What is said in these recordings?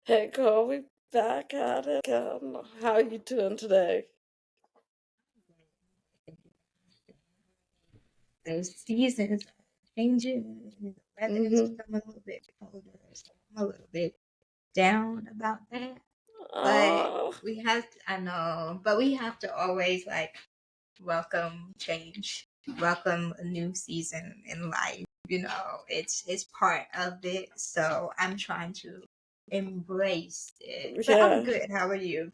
Hey, girl, we back at it. How are you doing today? The seasons are changing, and the weather is Mm-hmm. becoming a little bit colder, so I'm a little bit down about that. But Oh, I know, but we have to always like welcome change, welcome a new season in life. It's part of it. So I'm trying to embrace it. But I'm yeah. good. How are you?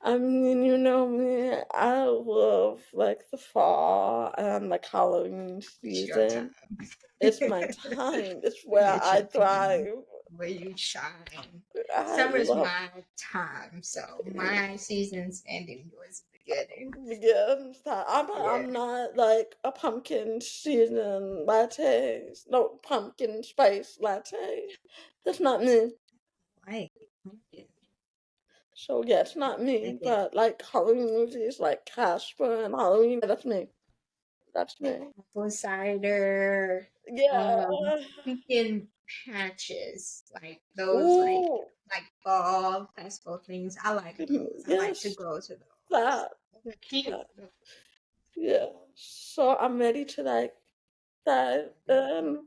I mean, you know me, I love like the fall and like Halloween It's your season. time. It's my time. It's where It's I your time thrive. where you shine. I Summer's love my time, so my season's ending, yours is beginning. begins. Yeah, I'm not like a pumpkin season latte. No pumpkin spice latte. That's not me. like pumpkin, So yeah, it's not me, like it. but like Halloween movies like Casper and Halloween, that's me. That's me. Apple cider, Yeah. pumpkin patches, like those, Ooh. like fall festival things. I like those. I like to Yes. go to those. That. They're cute. That. Yeah. So I'm ready to like dive in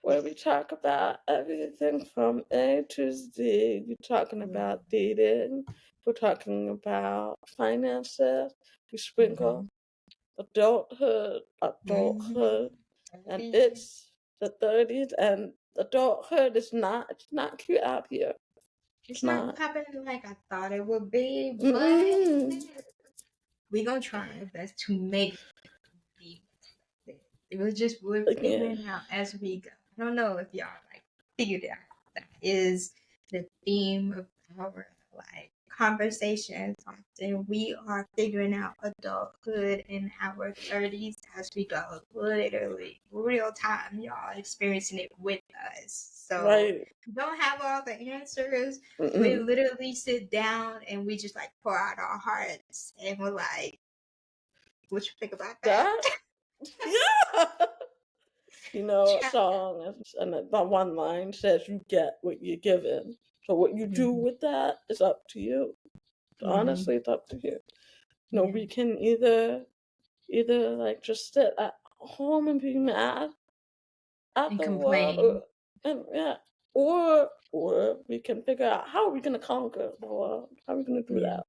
where we talk about everything from A to Z. We're talking about dating. We're talking about finances. We sprinkle Mm-hmm. Mm-hmm. adulthood, and 30s. it's the 30s, and adulthood is not, it's not cute out here. It's It's not not. popping like I thought it would be, but Mm-mm. we're gonna try our best to make it. It was just we're Yeah. figuring out as we go. I don't know if y'all like figured it out. That is the theme of our like conversations. Often we are figuring out adulthood in our 30s as we go. Literally, real time, y'all experiencing it with us. So Right. we don't have all the answers. We Mm-mm. literally sit down and we just like pour out our hearts and we're like, what you think about that? That. Yeah. A Chat. song, and the one line says, "You get what you're given." So what you do Mhm. with that is up to you. Mhm. Honestly, it's up to you. Yeah. We can either like just sit at home and be mad at And the world, or, complain. and yeah, or we can figure out how are we gonna conquer the world. How are we gonna do Yeah. that?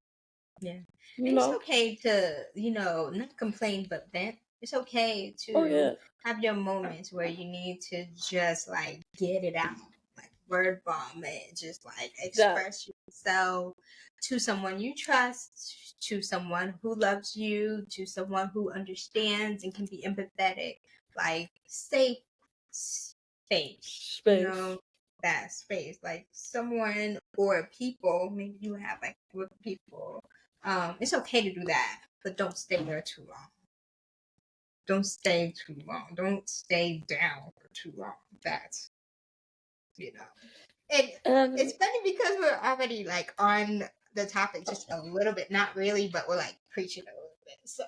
Yeah. You And it's know? okay to, not complain but vent. It's okay Oh to yeah, have your moments where you need to just like get it out. Like word bomb it. Just like that express yourself to someone you trust, to someone who loves you, to someone who understands and can be empathetic. Like safe space, space. that space. Like someone or people, maybe you have like a group of people. It's okay to do that, but don't stay there too long. Don't stay too long. Don't stay down for too long. That's you know. And And it's funny because we're already like on the topic just a little bit, not really, but we're like preaching a little bit. So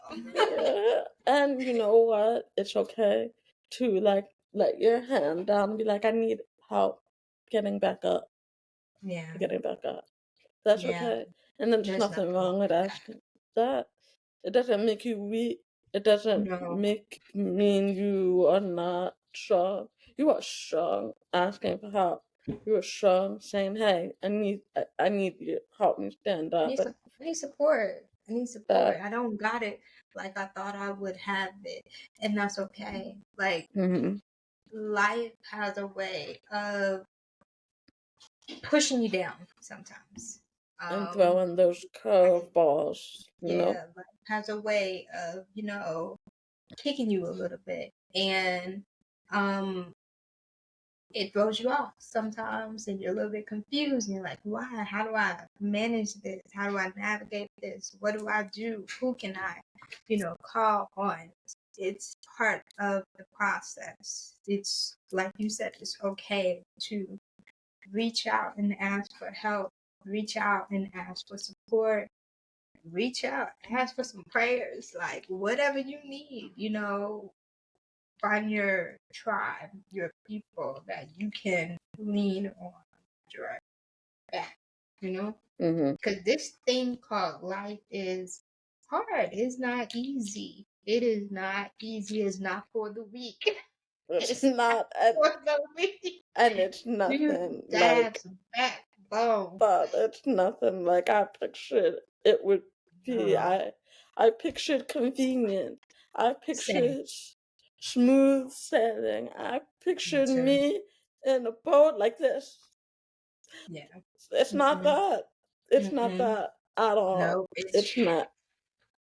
yeah, and you know what? It's okay to like let your hand down and be like, I need help getting back up, yeah, getting back up. That's yeah. okay. And then there's There's nothing nothing wrong wrong with with that. asking that. It doesn't make you weak. It doesn't No, mean you are not strong. You are strong asking for help. You are strong saying, "Hey, I need you. Help me stand I up." need But some. I need support. I need that, support. I don't got it like I thought I would have it, and that's okay. Like hmm life has a way of pushing you down sometimes. and Um, throwing those like, curveballs, yeah, life has a way of kicking you a little bit, and um, it throws you off sometimes, and you're a little bit confused. And you're like, why? How do I manage this? How do I navigate this? What do I do? Who can I, call on? It's part of the process. It's like you said, it's okay to reach out and ask for help, reach out and ask for support, reach out, ask for some prayers, like whatever you need, find your tribe, your people that you can lean on. Right. you know? Mhm. Because this thing called life is hard. It's not easy. It is not easy. It's not for the weak. It's It's not not, and for the weak. it's You nothing gotta have like some backbone. that. It's nothing like I pictured it would be. Uh, I pictured convenient. I same. pictured smooth sailing. I Me pictured too. me in a boat like this. Yeah. It's not Mm-mm. that. It's not Mm-mm. that at all. No, it's It's not.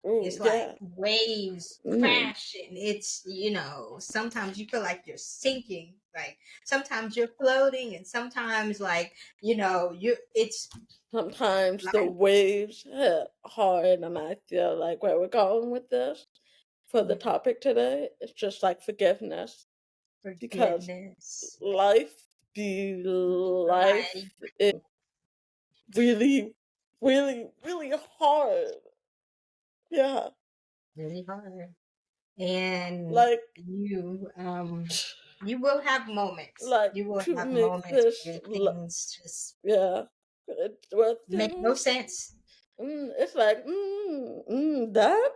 Ooh, it's like yeah. waves Mm. crashing. It's, sometimes you feel like you're sinking. Like sometimes you're floating and sometimes like, you it's Sometimes the like waves hit hard, and I feel like where we're going with this for the yeah, topic today is just like forgiveness because forgiveness. life be Like life is really, really, really hard. Yeah. really hard. And Like, you will have moments. like You will to have make moments this, where things just yeah, where make no things, sense. it's like, that,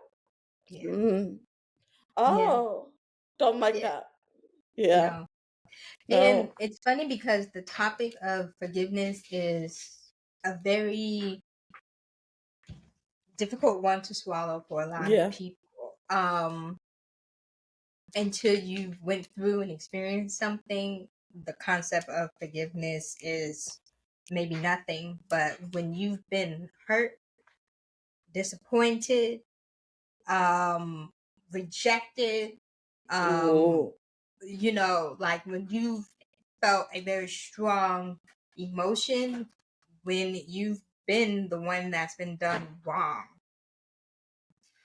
Yeah. mm, Yeah. oh, don't like Yeah. that. Yeah, No. And no, it's funny because the topic of forgiveness is a very difficult one to swallow for a lot of yeah, people. Until you went through and experienced something, the concept of forgiveness is maybe nothing. But when you've been hurt, disappointed, um, rejected, um, ooh, like when you've felt a very strong emotion, when you've been the one that's been done wrong,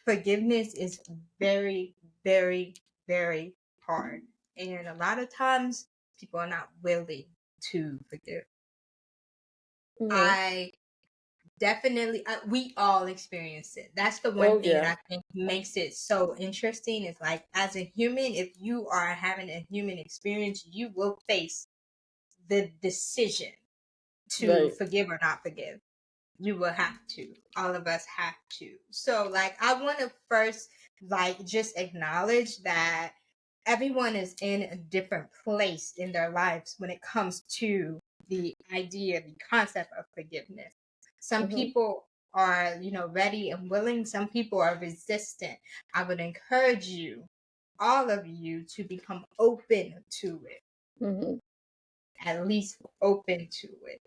forgiveness is very, very, very hard. And a lot of times people are not willing to forgive. hmm, I definitely, we all experience it. That's the one oh thing that yeah, I think makes it so interesting. Is like, as a human, if you are having a human experience, you will face the decision to right, forgive or not forgive. You will have to. All of us have to. So, like, I want to first, like, just acknowledge that everyone is in a different place in their lives when it comes to the idea, the concept of forgiveness. Some hmm, people are, ready and willing. Some people are resistant. I would encourage you, all of you, to become open to it, hmm, at least open to it.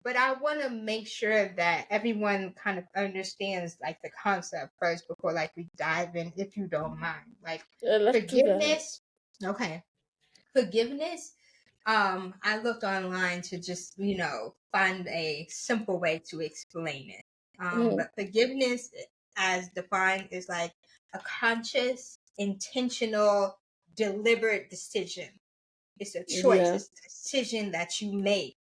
But I want to make sure that everyone kind of understands like the concept first before like we dive in, if you don't mind. Like yeah, let's do that. forgiveness. Okay. Forgiveness. I looked online to just, find a simple way to explain it. Mm, But forgiveness as defined is like a conscious, intentional, deliberate decision. It's a choice. yeah, It's a decision that you make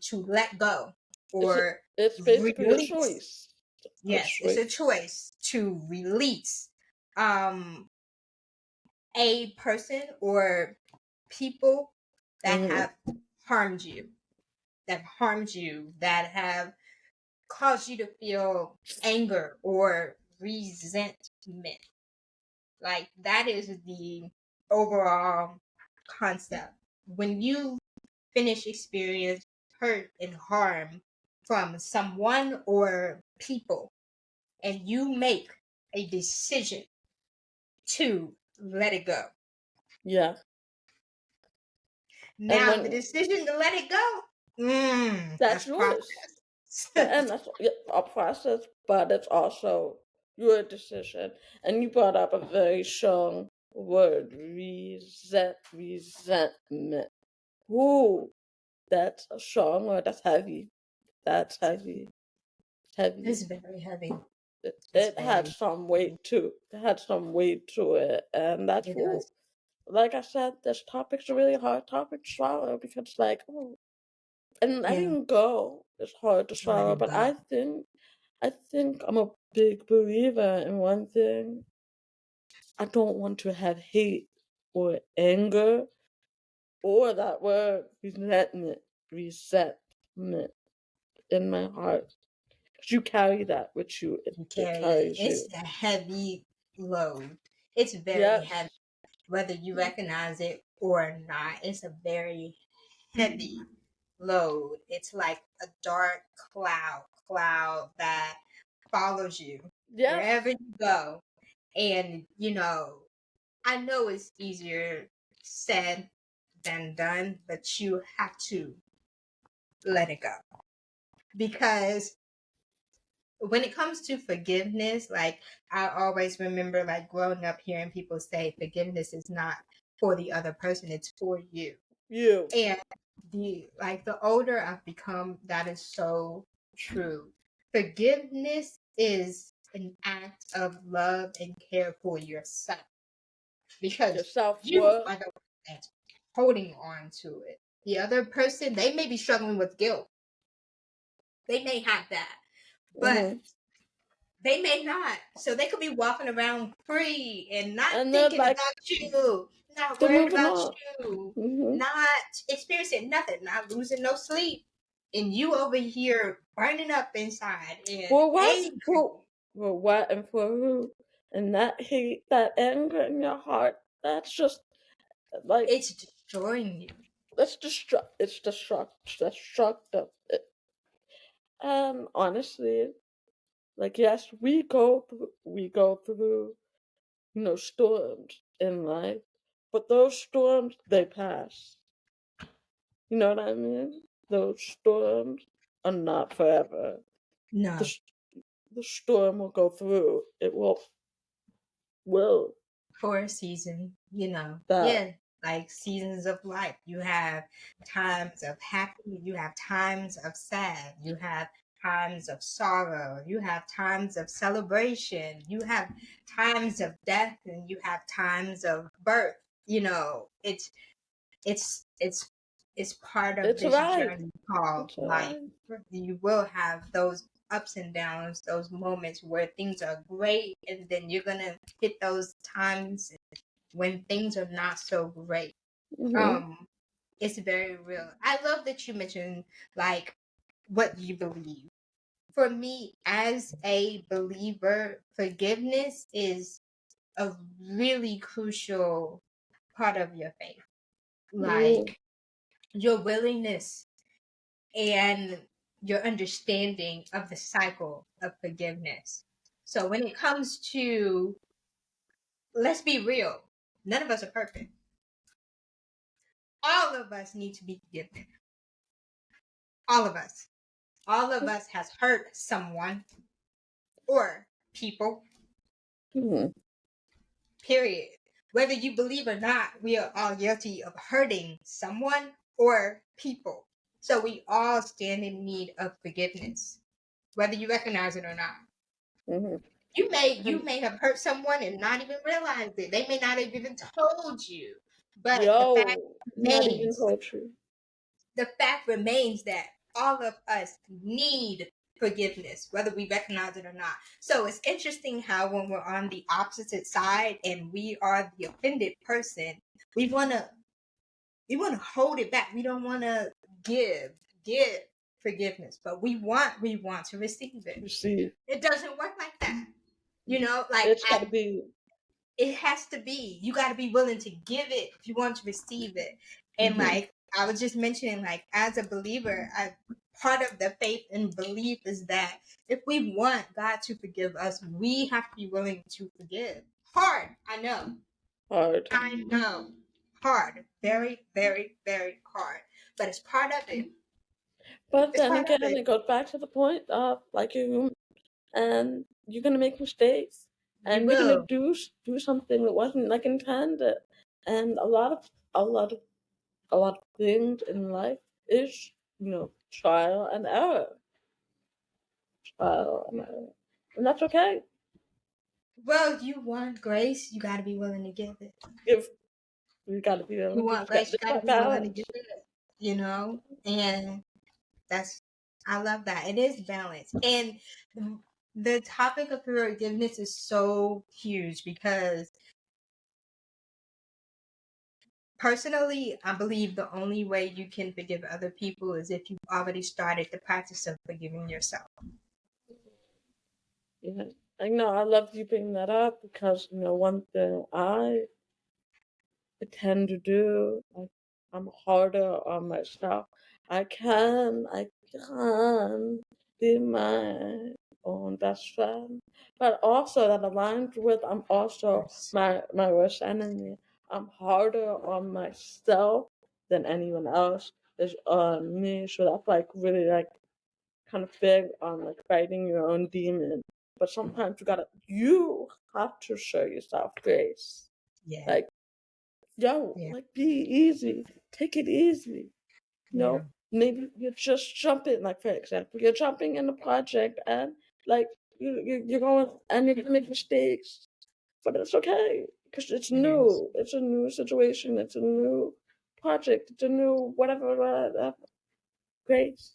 to let go it's or it's basically a release. choice, a Yes, it's a choice. choice to release um a person or people that Hmm, have harmed you, that have caused you to feel anger or resentment. Like that is the overall concept. When you finish experience hurt and harm from someone or people, and you make a decision to let it go. yeah, and Now, the when decision to let it go, that's that's yours. process. And that's, yeah, a process, but it's also your decision. And you brought up a very strong word, resentment. Ooh, that's a strong word. That's heavy. That's heavy. It's Heavy. very heavy. It's It had very some heavy. weight too. It had some weight to it, and that's It ooh. does. Like I said, this topic's a really hard topic to swallow because, like, oh, and Yeah. letting go is hard to swallow. Letting But go. I think I'm a big believer in one thing. I don't want to have hate or anger or that word resentment. Resentment. in my heart. 'Cause you carry that with you. You It carry it. carries It's you. a heavy load. It's very heavy, Yes. whether you recognize it or not. It's a very heavy load. It's like a dark cloud that follows you wherever Yes. you go. And, I know it's easier said than done, but you have to let it go. Because when it comes to forgiveness, like I always remember like growing up hearing people say forgiveness is not for the other person, it's for you. You. And the older I've become, that is so true. Forgiveness is an act of love and care for yourself Your because you self-worth. are the one that's holding on to it. The other person, they may be struggling with guilt. They may have that, but Hmm. they may not. So they could be walking around free and not And they're thinking like, about you, not they're worried moving about on. you, Hmm. not experiencing nothing, not losing no sleep. And you over here burning up inside and For what? angry. For what and for who? And that hate, that anger in your heart, that's just like, It's destroying you. it's destructive. Honestly, like, yes, we go through, storms in life, but those storms, they pass. You know what I mean? Those storms are not forever. The, No. s- the storm will go through. It will For a season, that. yeah, like seasons of life. You have times of happy, you have times of sad, you have times of sorrow, you have times of celebration, you have times of death, and you have times of birth. It's part of It's this alright. journey called It's life. alright. You will have those ups and downs, those moments where things are great, and then you're gonna hit those times when things are not so great. Hmm. Um, it's very real. I love that you mentioned like what you believe. For me, as a believer, forgiveness is a really crucial part of your faith. Yeah. Like your willingness and your understanding of the cycle of forgiveness. So when it comes to, let's be real, none of us are perfect. All of us need to be forgiven. All of us. All of us has hurt someone or people, Hmm. period. Whether you believe or not, we are all guilty of hurting someone or people. So we all stand in need of forgiveness, whether you recognize it or not. Hmm. You may have hurt someone and not even realize it. They may not have even told you. But Yo, not even remains poetry. the fact remains that all of us need forgiveness, whether we recognize it or not. So it's interesting how when we're on the opposite side and we are the offended person, we wanna hold it back. We don't wanna give forgiveness, but we want to receive it. You see, It doesn't work like that. Like it's gotta be. it has to be, you got to be willing to give it if you want to receive it. And Hmm. like I was just mentioning, like as a believer, part of the faith and belief is that if we want God to forgive us, we have to be willing to forgive. Hard, Hard. I know, hard, very, very, very hard, but it's part of it. But It's then part of again, it. it goes back to the point of like and you're gonna make mistakes, You and you're gonna will. do something that wasn't like intended, and a lot of things in life is trial and error, trial and error, and that's okay. Well, you want grace, you got to be willing to give it. If you gotta be You able to want get grace, you this got to that be willing to give balance. it. And that's, I love that. It is balance. And the topic of forgiveness is so huge because personally, I believe the only way you can forgive other people is if you've already started the practice of forgiving yourself. Yeah. I know I love you bringing that up because one thing I tend to do, I'm harder on myself. I can be my own best friend, but also that aligns with I'm also Yes. my worst enemy. I'm harder on myself than anyone else is on me. So that's like really like kind of big on like fighting your own demon. But sometimes you have to show yourself grace. Yeah. Like, yo, Yeah. like be easy. Take it easy. You Yeah. know, maybe you're just jumping, like for example, you're jumping in a project and like you're going and you're gonna make mistakes. But it's okay. Because it's It is. new. It's a new situation. It's a new project. It's a new whatever. Grace.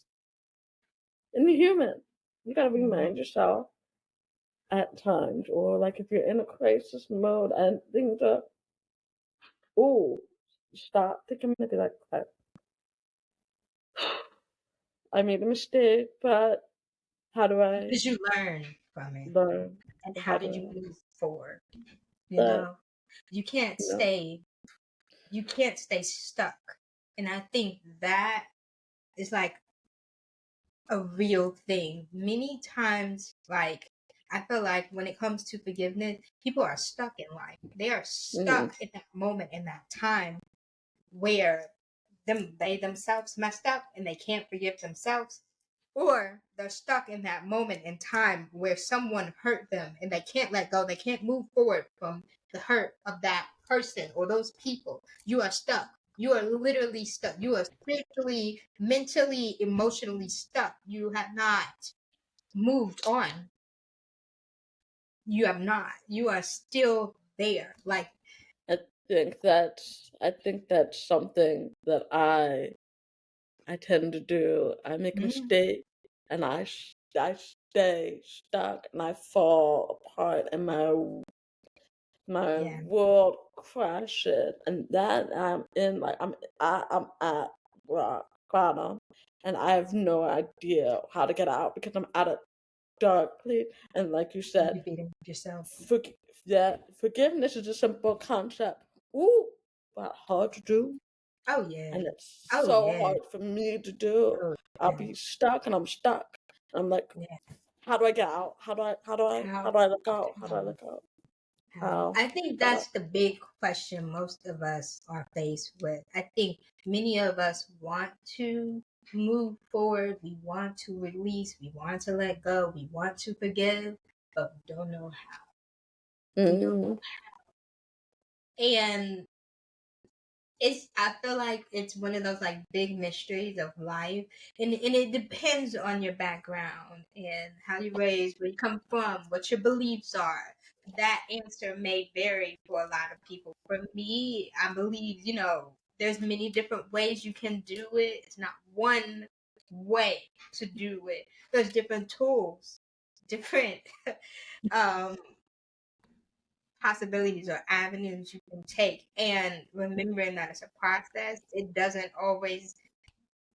And you're human. You gotta Mhm. remind yourself at times, or like if you're in a crisis mode and things are, ooh, stop, take a minute, be like, "Okay, I made a mistake, but how do What I did you learn from it? learn? And How how did you do move forward? You that, know, you can't you know, stay you can't stay stuck. And I think that is like a real thing. Many times, like, I feel like when it comes to forgiveness, people are stuck in life. They are mm, stuck in that moment, in that time where they themselves messed up and they can't forgive themselves, or they're stuck in that moment in time where someone hurt them and they can't let go, they can't move forward from the hurt of that person or those people. You are stuck. You are literally stuck. You are spiritually, mentally, emotionally stuck. You have not moved on. You have not. You are still there. Like, I think that's something that I tend to do. I make a mm, mistake and I stay stuck and I fall apart and my yeah, world crashes, and that I'm in like I'm at rock bottom, and I have no idea how to get out because I'm at a dark place. And like you said, you beating yourself. for, yeah, forgiveness is a simple concept. Ooh, but hard to do, Oh, yeah. and it's Oh, so yeah. hard for me to do. Oh, I'll yeah. be stuck, and I'm stuck. I'm like, Yeah. how do I get out? How How? do I let go? How do I How? let go? How? How? I think How? that's the big question most of us are faced with. I think many of us want to move forward, we want to release, we want to let go, we want to forgive, but we don't know how. We don't Mm, know. And it's I feel like it's one of those like big mysteries of life, and it depends on your background and how you raised, where you come from, what your beliefs are. That answer may vary for a lot of people. For me, I believe, there's many different ways you can do it. It's not one way to do it. There's different tools, different um possibilities or avenues you can take, and remembering that it's a process. It doesn't always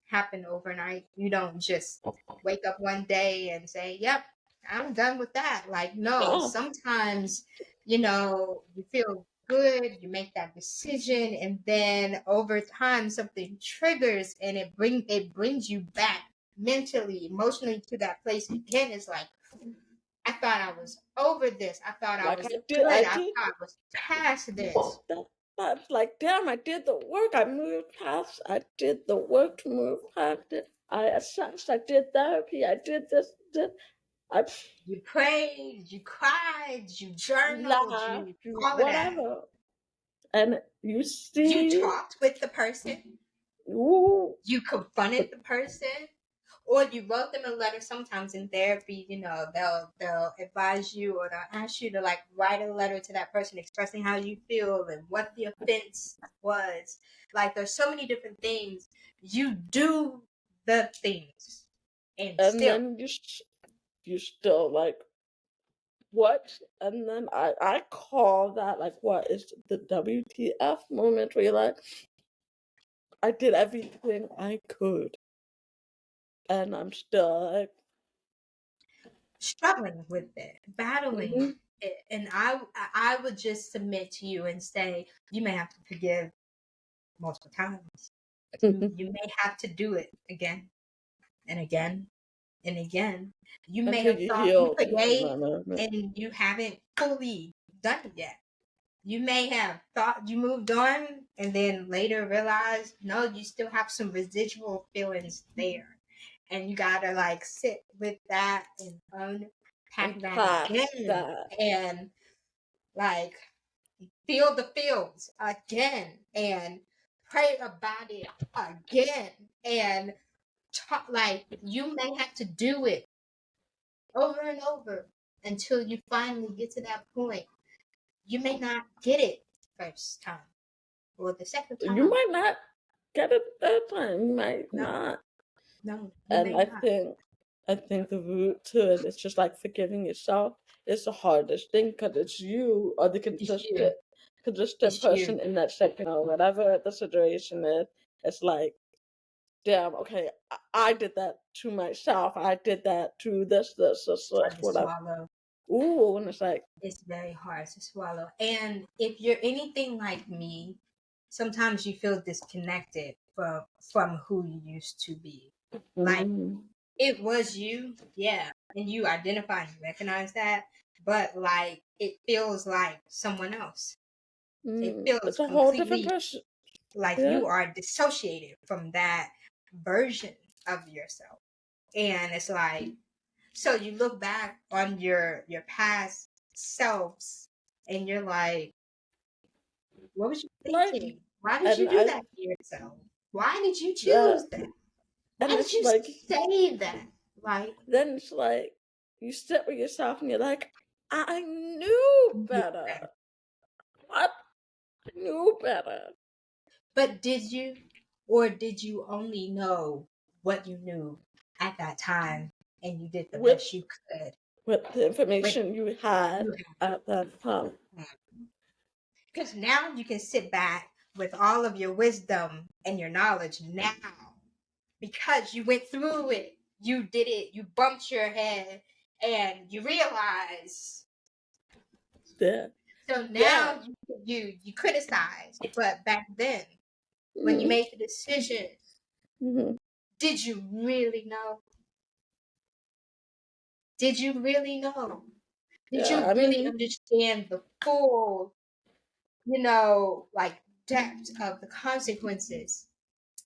happen overnight. You don't just wake up one day and say, yep, I'm done with that. Like, no, yeah. sometimes, you feel good, you make that decision, and then over time something triggers and it brings you back mentally, emotionally to that place again. It's like, I thought I was over this. I thought I Like was I good. I did thought I was past this. that. That's like, damn, I did the work. I did the work to move past it. I assessed, I did therapy, I did this. I You prayed, you cried, you journaled, laughed, you all of that. whatever. And you You see, talked with the person, ooh, you confronted but the person, or you wrote them a letter. Sometimes in therapy, they'll advise you or they'll ask you to like write a letter to that person expressing how you feel and what the offense was. Like, there's so many different things. You do the things, and and still then you still like what? And then I call that like what is the WTF moment where you're like, I did everything I could, and I'm still like, struggling with it, battling mhm, it. And I would just submit to you and say, you may have to forgive multiple times. You may have to do it again and again and again. You may until have you thought you heal from forgave that moment. and you haven't fully done it yet. You may have thought you moved on and then later realized, no, you still have some residual feelings there. And you gotta like sit with that and unpack And that past again that. and like feel the feels again and pray about it again and talk, like you may have to do it over and over until you finally get to that point. You may not get it first time or the second You time. might not get it that time. You might No, not. no, you And may not. I think the root to it is just like forgiving yourself is the hardest thing because it's you or the It's you. consistent It's you. person in that second or whatever the situation is. It's like, damn, okay, I did that to myself. I did that to this, Hard to whatever. swallow. Ooh, and it's like, It's very hard to swallow. And if you're anything like me, sometimes you feel disconnected from who you used to be. Like mm, it was you, yeah, and you identify and recognize that, but like it feels like someone else. It feels it's a whole different completely person. like Yeah, you are dissociated from that version of yourself. And it's like, so you look back on your past selves and you're like, what was you like, thinking? Why did and you do I that to yourself? Why did you choose that, that? Why and did it's you like, say that? Like, then it's like you sit with yourself and you're like, I knew better. What? I knew better. but did you? Or did you only know what you knew at that time and you did the With best you could the with information you had you at that time. had? Because now you can sit back with all of your wisdom and your knowledge now because you went through it. You did it. You bumped your head and you realize. Yeah. So Yeah. now you criticize, but back then when you hmm made the decision, hmm did you really know? Did you really know? Did Yeah. you I really mean, understand the full, like depth of the consequences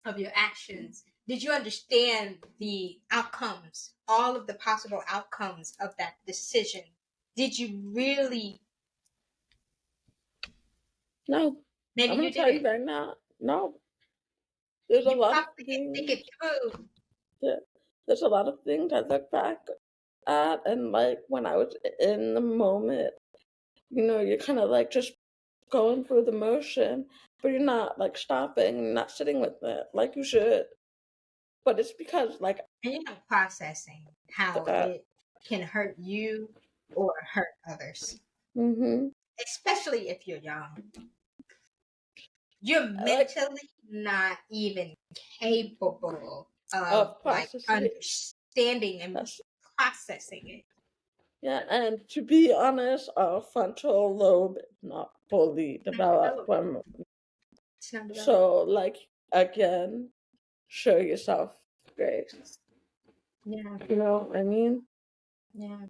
of your actions? Did you understand the outcomes, all of the possible outcomes of that decision? Did you really? no. Maybe I'm gonna you tell you didn't. right now. No. There's a You lot of probably didn't think things. it through. Yeah. There's a lot of things I look back at, and like when I was in the moment, you're kind of like just going through the motion, but you're not like stopping, you're not sitting with it like you should. But it's because like And you're not processing how that. it can hurt you or hurt others, hmm especially if you're young. You're Like mentally not even capable of of like processing it. understanding and That's processing it. yeah, and to be honest, our frontal lobe is not fully It's not developed developed. when It's not developed. so like again, show yourself grace. Yeah, You know what I mean? yeah.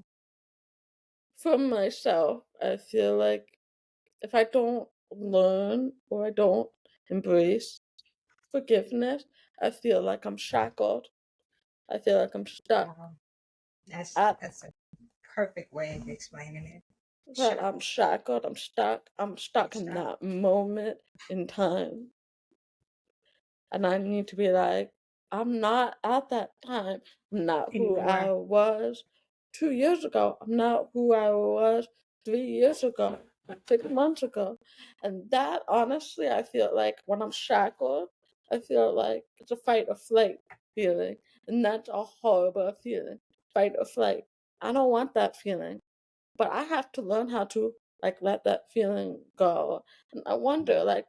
For myself, I feel like if I don't learn or I don't embrace forgiveness, I feel like I'm shackled. I feel like I'm stuck Wow. That's at that's a perfect way of explaining it. that I'm Shackled. shackled, I'm stuck. I'm stuck in Stop. that moment in time. And I need to be like, I'm not at that time. I'm not who Anymore. I was 2 years ago. I'm not who I was 3 years ago, 6 months ago. And that, honestly, I feel like when I'm shackled, I feel like it's a fight or flight feeling. And that's a horrible feeling. Fight or flight. I don't want that feeling. but I have to learn how to like let that feeling go. And I wonder, like,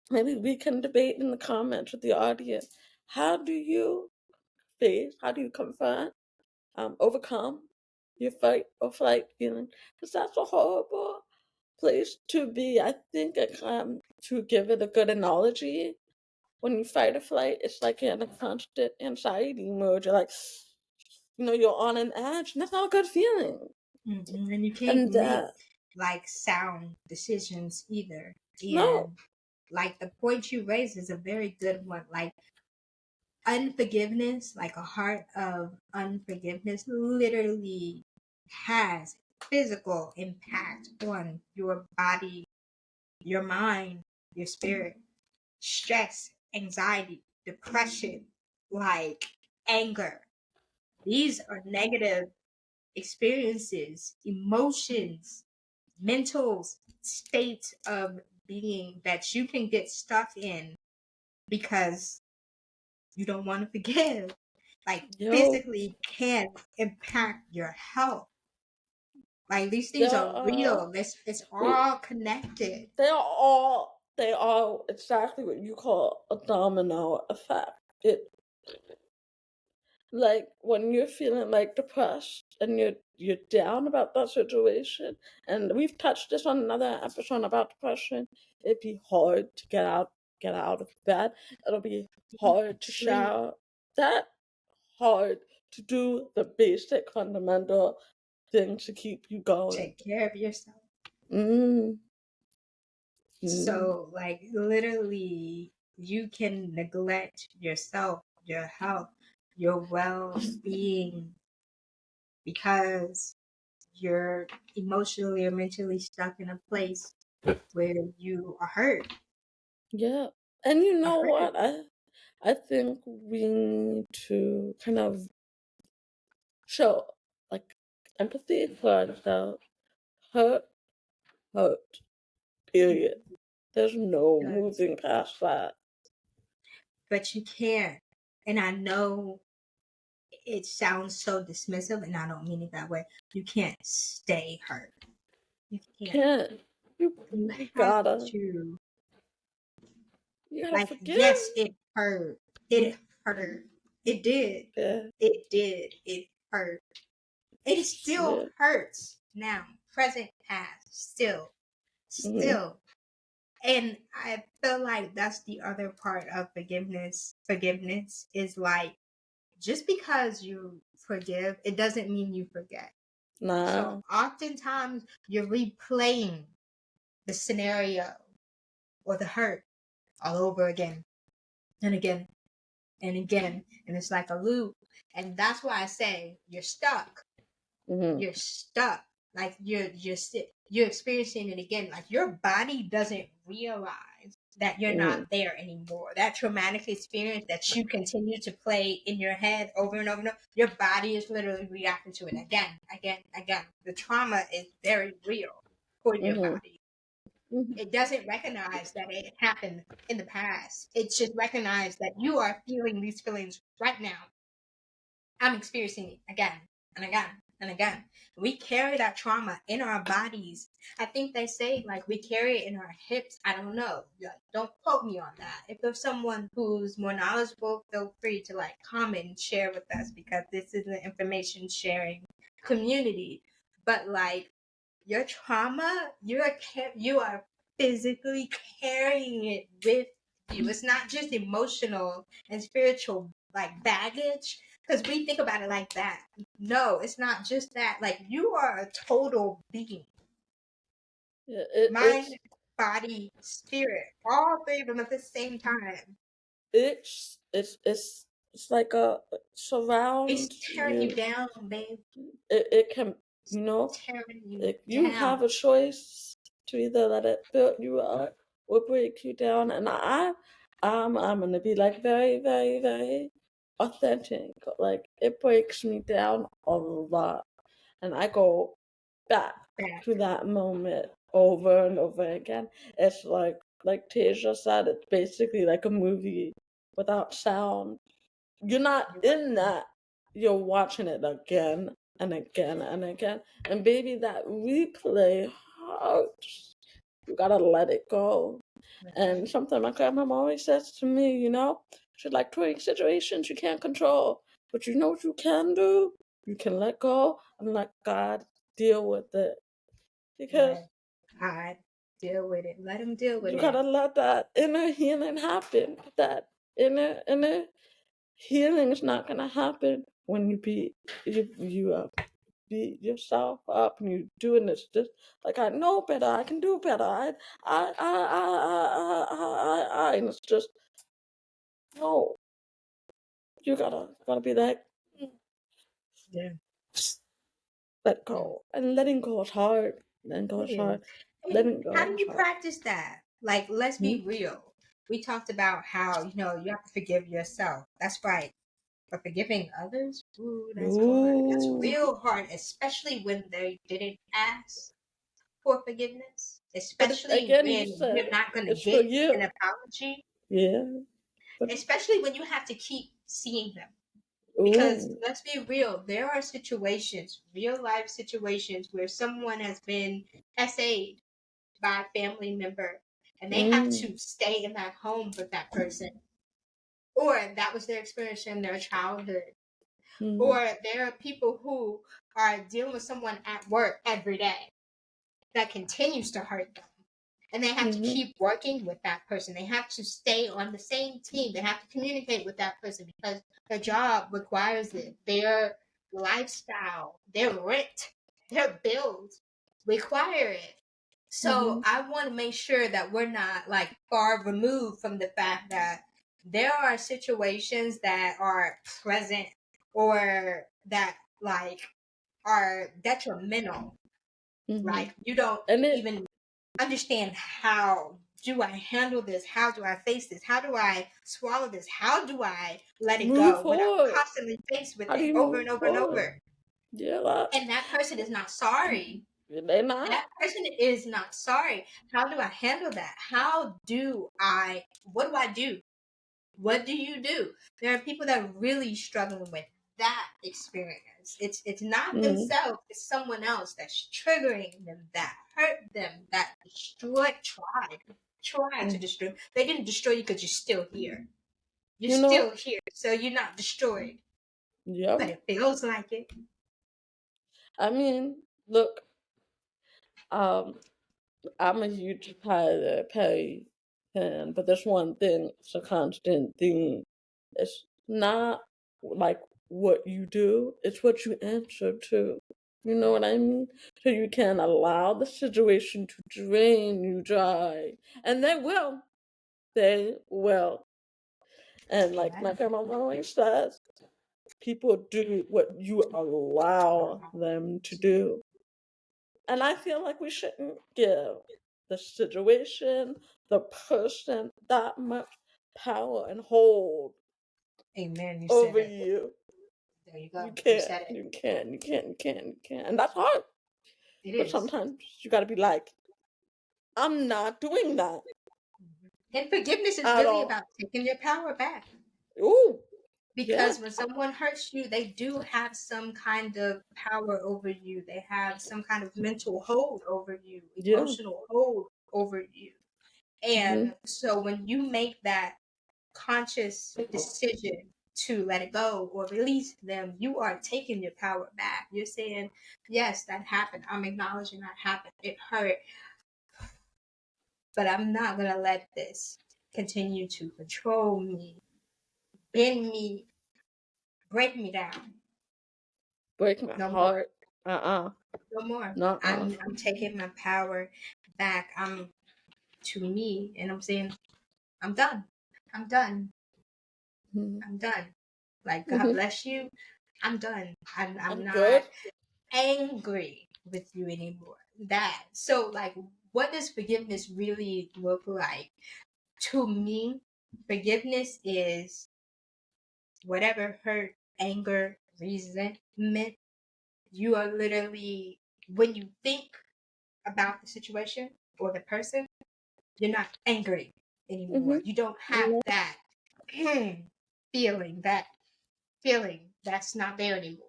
maybe we can debate in the comments with the audience. How do you face? How do you confront, overcome your fight or flight feeling? Because that's a horrible place to be. I think to give it a good analogy, when you fight or flight, it's like you're in a constant anxiety mode. You're like, you're on an edge, and that's not a good feeling. And you can't And make like sound decisions either. no, And like the point you raise is a very good one. Like unforgiveness, like a heart of unforgiveness, literally has physical impact on your body, your mind, your spirit, stress, anxiety, depression, like anger. These are negative experiences, emotions, mental states of being that you can get stuck in because you don't want to forgive. Like yo, physically can impact your health. Like these things there are are real. It's we all connected. they are exactly what you call a domino effect. It like when you're feeling like depressed and you're down about that situation, and we've touched this on another episode about depression. It'd be hard to get out of bed. It'll be hard to Sleep, shower. That hard to do the basic fundamental things to keep you going. take care of yourself. Mm, mm, So, like, literally, you can neglect yourself, your health, your well being because you're emotionally or mentally stuck in a place where you are hurt. yeah. And you Are know hurt. what? I think we need to kind of show like empathy for ourselves. Hurt, hurt. Period. There's no Because, moving past that. but you can't. And I know it sounds so dismissive, and I don't mean it that way. You can't stay hurt. You can't. Can't you? You You have gotta, to. you gotta Like, forgive. yes, it hurt. It hurt. It did. Yeah, It did. It hurt. It still yeah. hurts now. Present past. Still. Mm-hmm. Still. And I feel like that's the other part of forgiveness. Forgiveness is like, just because you forgive, it doesn't mean you forget. So Nah. oftentimes you're replaying the scenario or the hurt all over again and again and again. And it's like a loop. And that's why I say you're stuck. Mm-hmm. You're stuck. Like you're experiencing it again. Like your body doesn't realize that you're not Mm-hmm. there anymore. That traumatic experience that you continue to play in your head over and over and over, your body is literally reacting to it again, again, again. The trauma is very real for your Mm-hmm. body. Mm-hmm. It doesn't recognize that it happened in the past. It just recognizes that you are feeling these feelings right now. I'm experiencing it again and again and again. We carry that trauma in our bodies. I think they say like we carry it in our hips. I don't know. Like, don't quote me on that. If there's someone who's more knowledgeable, feel free to like comment and share with us because this is an information sharing community. But like your trauma, you are physically carrying it with you. It's not just emotional and spiritual like baggage because we think about it like that. No, it's not just that. Like you are a total being, Yeah, mind, body, spirit, all three of them at the same time. it's like a It's surround tearing you you. down, babe. It can, It's you know, tearing you if you have down. a choice to either let it build you up or break you down. And I'm gonna be like very, very, very authentic. Like it breaks me down a lot, and I go back Back. to that moment over and over again. It's like Tasia said, it's basically like a movie without sound. You're not You're in right. that. You're watching it again. and again and again. And baby, that replay hurts. You gotta let it go. That's And right. something my grandmama always says to me, she's like, "Twig, situations you can't control, but you know what you can do? You can let go and let God deal with it. Because Let God deal with it. Let him deal with you it. gotta let that inner healing happen. That inner healing is not gonna happen when you beat yourself up and you doing this just like I know better, I can do better. And it's just no. You gotta be like, "Mm, Yeah. let Mm. go." And letting go is hard. Letting go It is is. hard. And Letting how go do is you hard. practice that? Like, let's be Mm. real. We talked about how, you have to forgive yourself. That's right. But forgiving others, ooh, that's hard. That's Ooh. real hard, especially when they didn't ask for forgiveness, But it's especially again you when you're said not going to it's for get you. an apology, Yeah. But especially when you have to keep seeing them. Because ooh. let's be real, there are situations, real life situations, where someone has been SA'd by a family member and they have Mm. to stay in that home with that person. Or that was their experience in their childhood. Mm. Or there are people who are dealing with someone at work every day that continues to hurt them. And they have to Mm-hmm. keep working with that person. They have to stay on the same team. They have to communicate with that person because their job requires it. Their lifestyle, their rent, their bills require it. So Mm-hmm. I want to make sure that we're not like far removed from the fact that there are situations that are present or that like are detrimental. Mm-hmm. Like you don't And it even understand, how do I handle this? How do I face this? How do I swallow this? How do I let it move go when I'm forward. constantly faced with How do it you over move and over and forward? over? Yeah, like, And that person is not sorry. they That not. person is not sorry. How do I handle that? What do I do? What do you do? There are people that are really struggling with that experience. It's not Mm. themselves, it's someone else that's triggering them, that hurt them, that tried to Mm. destroy. They didn't destroy you because you're still here. You're You know? still here, so you're not destroyed. But Yep. it feels like it. I mean, look, um, I'm a huge Perry fan, but there's one thing, it's a constant thing. It's not like what you do, it's what you answer to. You know what I mean? So you can allow the situation to drain you dry. And they will. They will. And like Yeah. my grandma always says, people do what you allow them to do. And I feel like we shouldn't give the situation, the person, that much power and hold Amen. You said over it. you. There you You go. You can't, said it. you can't, you can't, you can't, you can't. And that's hard. It But is. sometimes you gotta be like, I'm not doing that And forgiveness is at really all. about taking your power back. Ooh, yeah, Because when someone hurts you, they do have some kind of power over you. They have some kind of mental hold over you, yeah. emotional hold over you. Mm-hmm, And so when you make that conscious decision to let it go or release them, you are taking your power back. You're saying, yes, that happened. I'm acknowledging that happened. It hurt, but I'm not going to let this continue to control me, bend me, break me down. break my No more. heart. Uh-uh. No more. Nuh-uh. I'm taking my power back. I'm to me, and I'm saying, I'm done. I'm done. Mm-hmm. I'm done. Like, God Mm-hmm. bless you. I'm done. I'm I'm good. not angry with you anymore. That. So, like, what does forgiveness really look like? To me, forgiveness is whatever hurt, anger, resentment, you are literally, when you think about the situation or the person, you're not angry Mm-hmm. anymore. You don't have that feeling, that feeling that's not there anymore.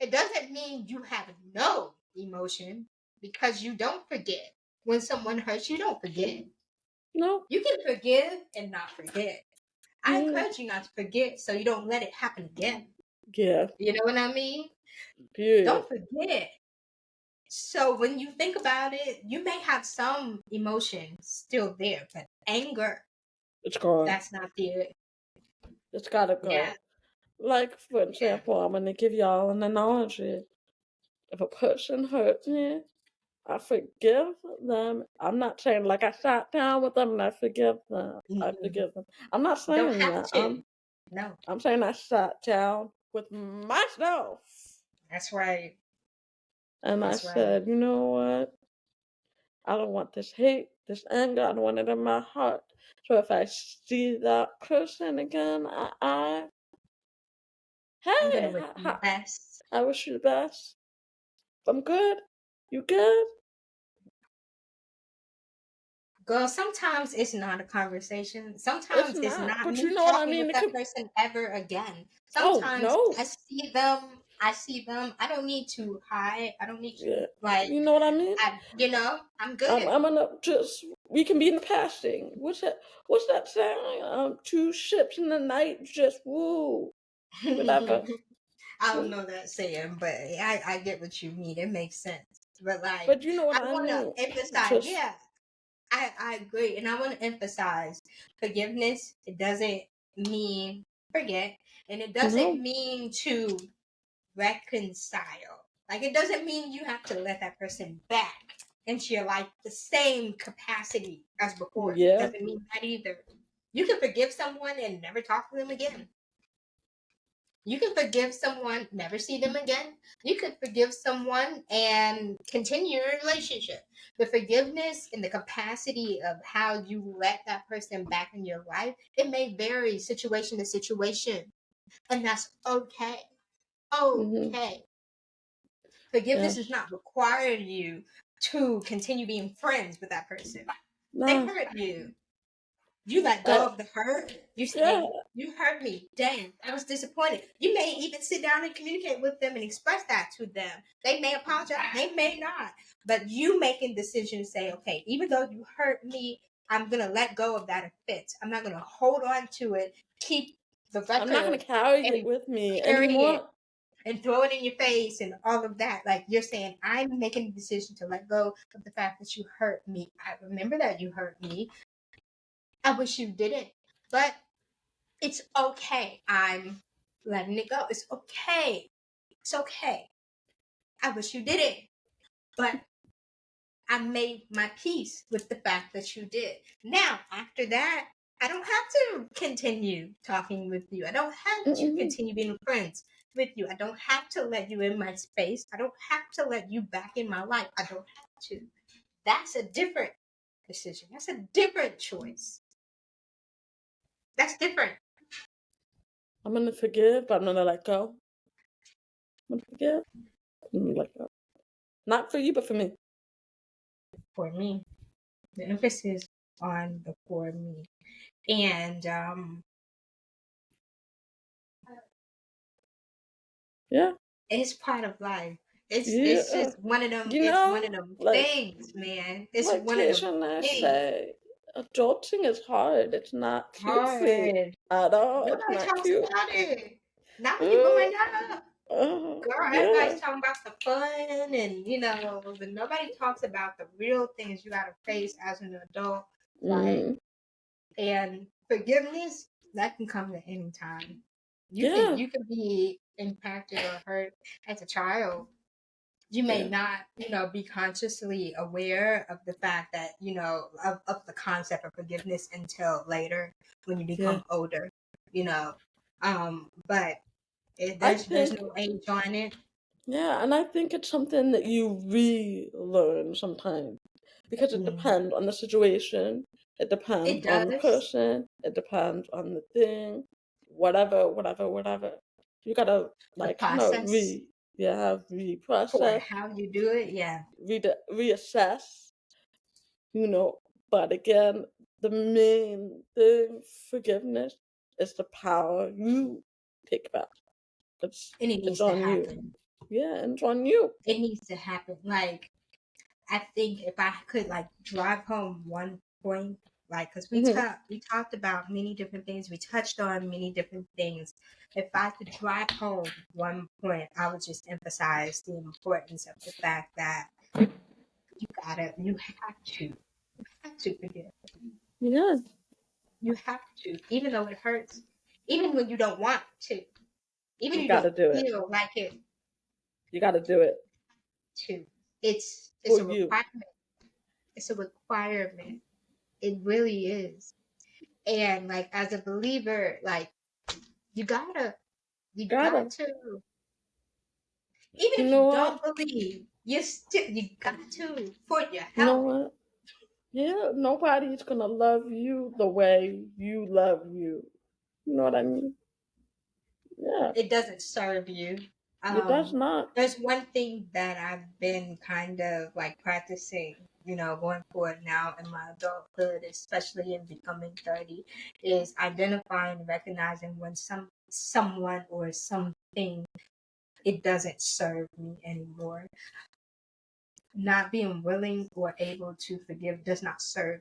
It doesn't mean you have no emotion because you don't forget. When someone hurts you, don't forget. No. You can forgive and not forget. I Mm, encourage you not to forget so you don't let it happen again. yeah. You know what I mean? Period. Don't forget. So when you think about it, you may have some emotion still there, but anger, It's gone. that's not there. It's gotta Yeah. go. Like, for Yeah. example, I'm gonna give y'all an analogy. If a person hurts me, I forgive them. I'm not saying like I sat down with them and I forgive them. I Mm-mm. forgive them. I'm not Don't saying have that. to. No, I'm saying I sat down with myself that's right. and I That's right. said, you know what? I don't want this hate, this anger. I don't want it in my heart. So if I see that person again, I'm gonna hey, wish you the best. I wish you the best. I'm good. You good? Girl, sometimes it's not a conversation. It's Sometimes it's not. not But you me know what I talking with mean? It that could. person ever again. Oh Sometimes no. I see them, I see them. I don't need to hide. I don't need to Yeah. like You know what I mean? I'm I'm. good. I'm gonna just. We can be in the passing. What's that? What's that saying? Two ships in the night. Just woo. Whatever. I don't know that saying, but I get what you mean. It makes sense. But like But you know what I I wanna mean? emphasize, Just yeah, I agree. And I wanna emphasize forgiveness, it doesn't mean forget, and it doesn't no. mean to reconcile. Like it doesn't mean you have to let that person back into your life the same capacity as before. It Yeah. doesn't mean that either. You can forgive someone and never talk to them again. You can forgive someone, never see them again. You could forgive someone and continue your relationship. The forgiveness and the capacity of how you let that person back in your life, it may vary situation to situation. And that's okay. Mhm. Okay. Forgiveness does Yes. not require you to continue being friends with that person. They Nah. hurt you. You let go I. of the hurt. You Yeah. say, you hurt me. Dang, I was disappointed. You may even sit down and communicate with them and express that to them. They may apologize, they may not. But you making decisions say, okay, even though you hurt me, I'm going to let go of that offense. I'm not going to hold on to it, keep the I'm not gonna record carry it and with me carry it anymore. and throw it in your face and all of that. Like you're saying, I'm making a decision to let go of the fact that you hurt me. I remember that you hurt me. I wish you didn't. But it's okay. I'm letting it go. It's okay. It's okay. I wish you didn't. But I made my peace with the fact that you did. Now, after that, I don't have to continue talking with you. I don't have to Mm-mm. continue being friends with you. I don't have to let you in my space. I don't have to let you back in my life. I don't have to. That's a different decision. That's a different choice. That's different I'm gonna forgive, but I'm gonna let go. I'm gonna forgive. I'm gonna let go. Not for you, but for me. for me. The emphasis on the for me. And Yeah. it's part of life. It's Yeah. just one of them. You It's one know, of them like things, man. It's like one of them Tisha and I things. say, adulting is hard. It's not cutesy Hard. at all. It's Nobody not talks cute. about it. Not when you're Uh, growing up. Girl, yeah. everybody's talking about the fun and but nobody talks about the real things you gotta face as an adult. Like Mm, and forgiveness, that can come at any time. yeah. You can be impacted or hurt as a child. You may Yeah. not, be consciously aware of the fact that, of the concept of forgiveness until later when you Yeah. become older, you know. But I there's think, no age on it. yeah, and I think it's something that you relearn sometimes because it Yeah. depends on the situation, it It depends on the does. person, it depends on the thing, whatever, whatever, whatever. You gotta The like kind of process yeah, for reprocess, how you do it, yeah. reassess, you know. But again, the main thing, forgiveness, is the power you take back. And it It's needs to on you. happen. Yeah, and it's on you. It needs to happen. Like, I think if I could like drive home one point, like, because Hmm. we talked about many different things, we touched on many different things. If I could drive home one point, I would just emphasize the importance of the fact that you have to forgive. Yes, You have to, even though it hurts, even when you don't want to, even you you got to don't do it. feel like it You got to do it to. It's for a you. requirement. It's a requirement. It really is. And like as a believer, like you gotta you got Gotta. to even You if know you what? don't believe, you got to for your You know health. what? Yeah, nobody's gonna love you the way you love you. You know what I mean? Yeah, It doesn't serve you. it does Um, not. there's one thing that I've been kind of like practicing, going forward now in my adulthood, especially in becoming 30, is identifying and recognizing when someone or something it doesn't serve me anymore. Not being willing or able to forgive does not serve.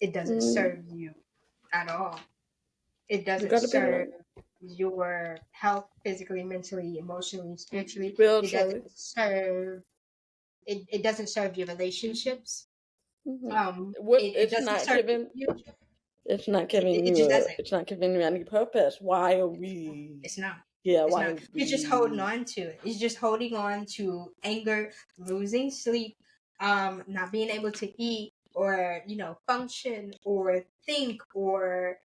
It doesn't Mm, serve you at all. It you doesn't gotta be serve like your health physically, mentally, emotionally, spiritually. It spiritually. doesn't serve it doesn't serve your relationships. Hmm. What It doesn't serve your future. it's not It, giving it you just doesn't. it's not giving you any purpose. Why are we? It's not. Yeah, It's why not. are You're just holding we? on to it. It's just holding on to anger, losing sleep, not being able to eat or function or think or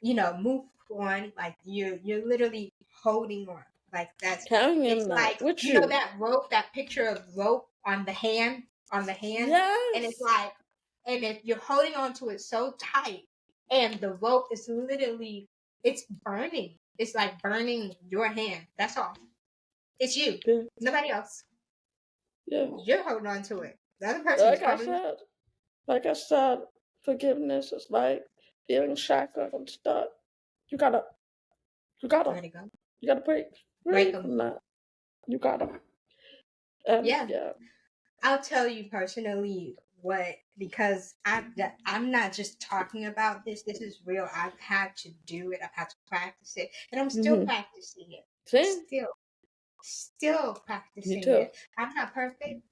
move on. Like you're literally holding on. Like that's it's Carrying that like with you. that rope, that picture of rope on the hand, and it's Yes. like, and if you're holding on to it so tight, and the rope is literally it's burning. It's like burning your hand. That's all. It's you. Yeah. Nobody else. Yeah. You're holding on to it. The other person is Like I probably not. said, like I said, forgiveness is like feeling shackled and stuck. You gotta, you gotta, Let it go. you gotta break Break free them. from that. You gotta. And Yeah. yeah. I'll tell you personally what, because I'm not just talking about this. This is real. I've had to do it. I've had to practice it, and I'm still Mm-hmm. practicing it. Same. Still Me practicing too. it. I'm not perfect.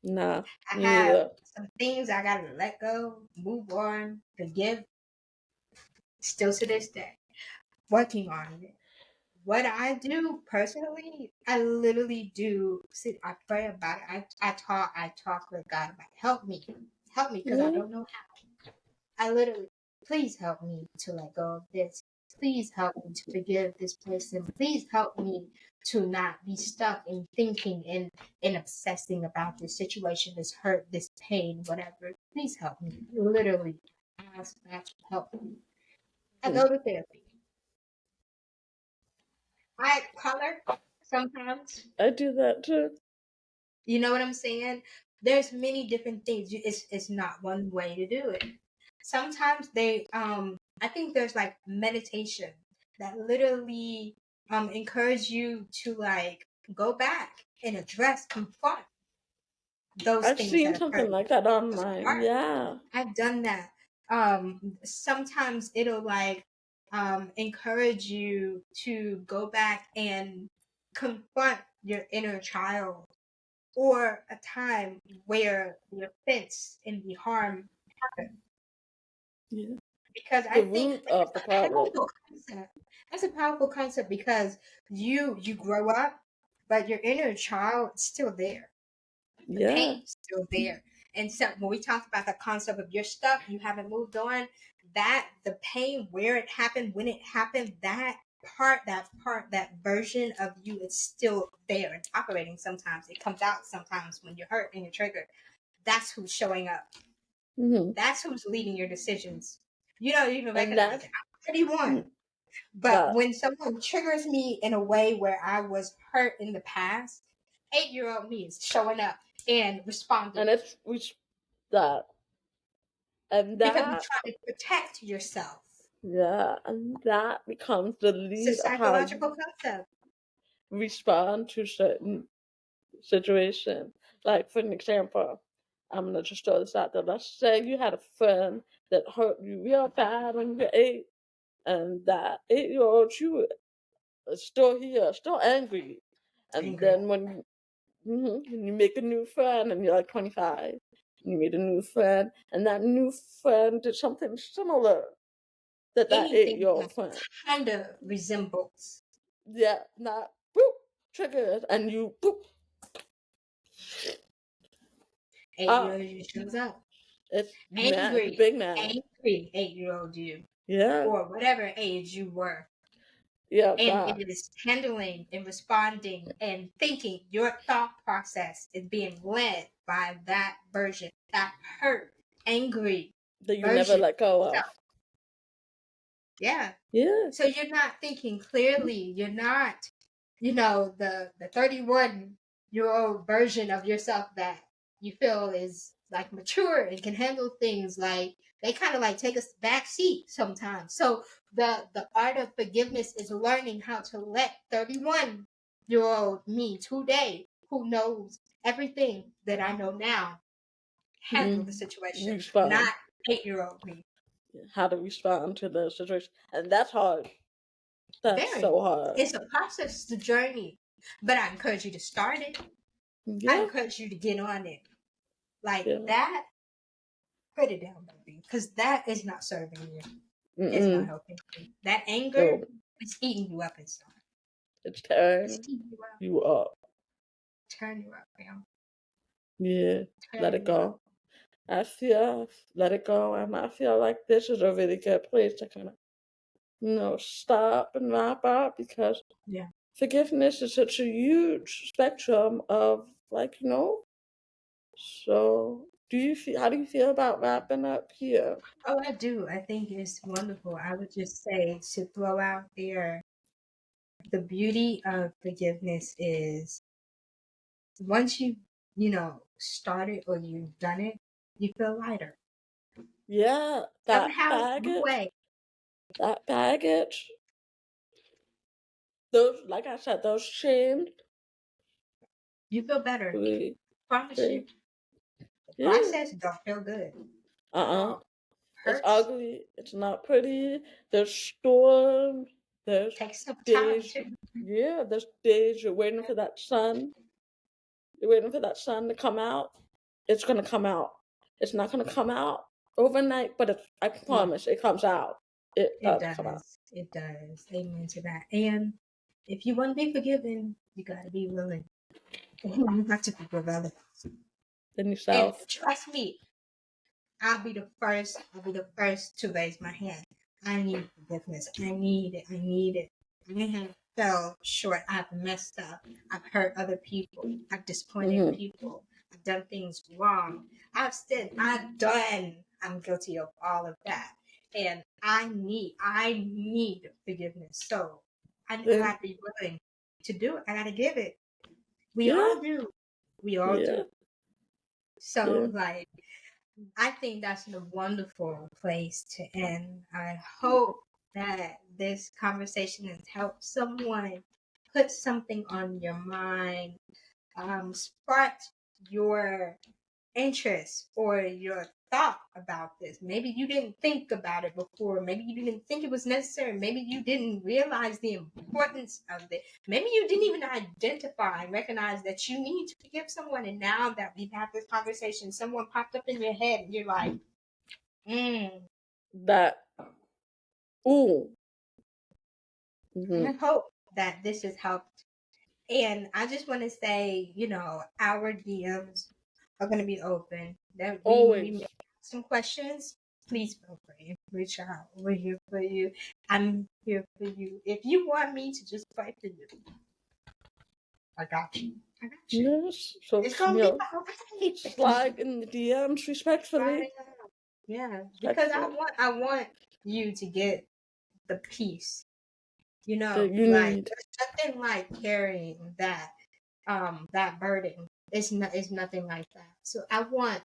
Nah, I me have neither. some things I gotta let go, move on, forgive. Still to this day, working on it. What I do personally, I literally do sit. I pray about it. I talk with God. Like, help me, because I Yeah. don't know how. I literally, please help me to let go of this. Please help me to forgive this person. Please help me to not be stuck in thinking and obsessing about this situation, this hurt, this pain, whatever. Please help me. Literally, ask God to help me. I Mm. go to therapy. I color sometimes. I do that too. You know what I'm saying? There's many different things. It's not one way to do it. Sometimes I think there's like meditation that literally encourage you to like go back and address, confront those I've things seen that have something hurt like that those online. heart. Yeah. I've done that. Sometimes it'll like encourage you to go back and confront your inner child or a time where the offense and the harm happened. Yeah. Because I The think root of the that's a problem. powerful concept. That's a powerful concept because you grow up, but your inner child is still there. The Yeah. pain's still there. And so when we talk about the concept of you're stuck, you haven't moved on, that the pain, where it happened, when it happened, that version of you is still there and operating sometimes. It comes out sometimes when you're hurt and you're triggered. That's who's showing up. Hmm. That's who's leading your decisions. You don't even And recognize it. that's I'm 31. mm, But that. when someone triggers me in a way where I was hurt in the past, 8-year-old me is showing up and And responding it's which that. And because you're that, trying to protect yourself. yeah, and that becomes the It's a lead of how psychological you concept. respond to certain. situation. Like, for an example, I'm gonna just throw this out there. Let's say you had a friend that hurt you real bad when you were 8, and that 8-year-old you is still here, still angry. And Angry. then when you make a new friend and you're like 25, and you meet a new friend, and that new friend did something similar that Anything 8-year-old that friend. kind of resembles, Yeah, not boop, triggered, and you boop, 8 year old ah, you shows up. it's mad, you Angry, big mad. angry 8 year old you, Yeah, or whatever age you were. yeah, And that. it is handling and responding and thinking. Your thought process is being led by that version, that hurt, angry That you never version let go of of. yourself. Yeah. Yeah. So you're not thinking clearly. You're not, the 31-year-old version of yourself that you feel is like mature and can handle things. Like they kind of like take a back seat sometimes. So the art of forgiveness is learning how to let 31-year-old me today, who knows everything that I know now, handle the situation, Respond. not 8-year-old me. How to respond to the situation. And that's hard. That's Very. so hard. It's a process, it's a journey. But I encourage you to start it. I Yeah. encourage you to get on it. Like Yeah. that, put it down, baby. Because that is not serving you. It's not Mm-mm. helping you. That anger No. is eating you up inside. It's It's tearing eating you up. you up. Turn you up, man. Yeah. Let Turn it you up. go. I feel let it go, and I feel like this is a really good place to kind of stop and wrap up, because Yeah. forgiveness is such a huge spectrum of, like, so how do you feel about wrapping up here? Oh, I do. I think it's wonderful. I would just say to throw out there, the beauty of forgiveness is once started or you've done it, you feel lighter. Yeah, Somehow, some way, that baggage, those, like I said, those shames, you feel better. free, Promise you. free. The Yeah. process don't feel good at Uh-uh. all. It's Hurts. ugly. It's not pretty. There's storms. There's Takes some time days. too. Yeah, there's days you're waiting for that sun. You're waiting for that sun to come out. It's gonna come out. It's not gonna come out overnight, but I Yeah, promise it comes out. It it does come out. does. It does. Amen to that. And if you want to be forgiven, you got to be willing. You have to be willing. In And yourself. trust me, I'll be the first. I'll be the first to raise my hand. I need forgiveness. I need it. I need it. I have fell short. I've messed up. I've hurt other people. I've disappointed Mm-hmm. people. I've done things wrong. I've said I've done. I'm guilty of all of that, and I need forgiveness. So I Yeah. gotta be willing to do it. I gotta give it. We Yeah. all do. We all Yeah. do. So Yeah. like. I think that's a wonderful place to end. I hope that this conversation has helped someone put something on your mind, sparked your interest or your thought about this. Maybe you didn't think about it before. Maybe you didn't think it was necessary. Maybe you didn't realize the importance of it. Maybe you didn't even identify and recognize that you need to forgive someone. And now that we've had this conversation, someone popped up in your head and you're like, That. Ooh. I Mm-hmm. hope that this has helped. And I just want to say, our DMs are going to be open. That when we Always. make some questions, please feel free. Reach out. We're here for you. I'm here for you. If you want me to just fight for you, I got you. I got you. Yes. So, It's gonna be all right. slide in the DMs respectfully. Right. Yeah, because I Respectfully. want you to get the peace. That you Like need. there's nothing like carrying that burden. It's nothing like that. So I want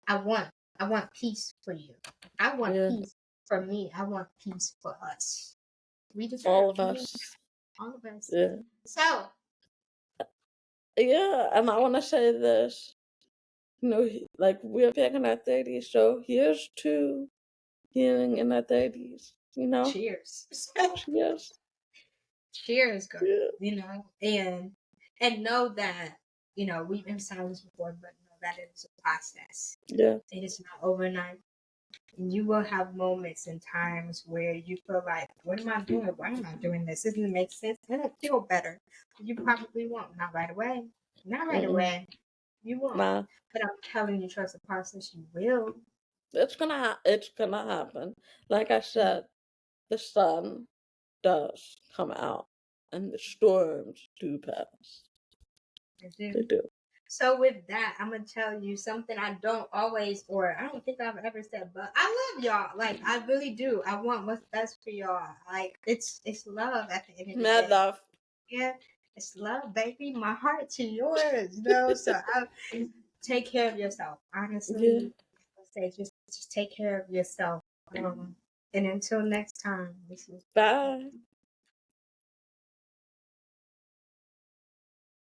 I want peace for you. I want Yeah. peace for me. I want peace for us. We All deserve. of We need us. all of us. Yeah. So Yeah, and I want to say this. Like we're back in our 30s, so here's to healing in our 30s. Cheers. Cheers. Cheers, girl. Yeah, And know that, we've been silent before, but know that it is a process. yeah, It is not overnight. And you will have moments and times where you feel like, what am I doing? Why am I doing this? Doesn't it make sense? I don't feel better. You probably won't. Not right away. Not right mm-mm. away. You won't. Nah, But I'm telling you, trust the process. You will. it's gonna happen. Like I said, the sun does come out, and the storms do pass. I They do. do. So with that, I'm gonna tell you something I don't always, or I don't think I've ever said, but I love y'all. Like I really do. I want what's best for y'all. Like it's love at the end of the Mad day. love. Yeah, it's love, baby. My heart to yours. So I take care of yourself. Yeah. Honestly, I say just take care of yourself. And until next time, this is Bye.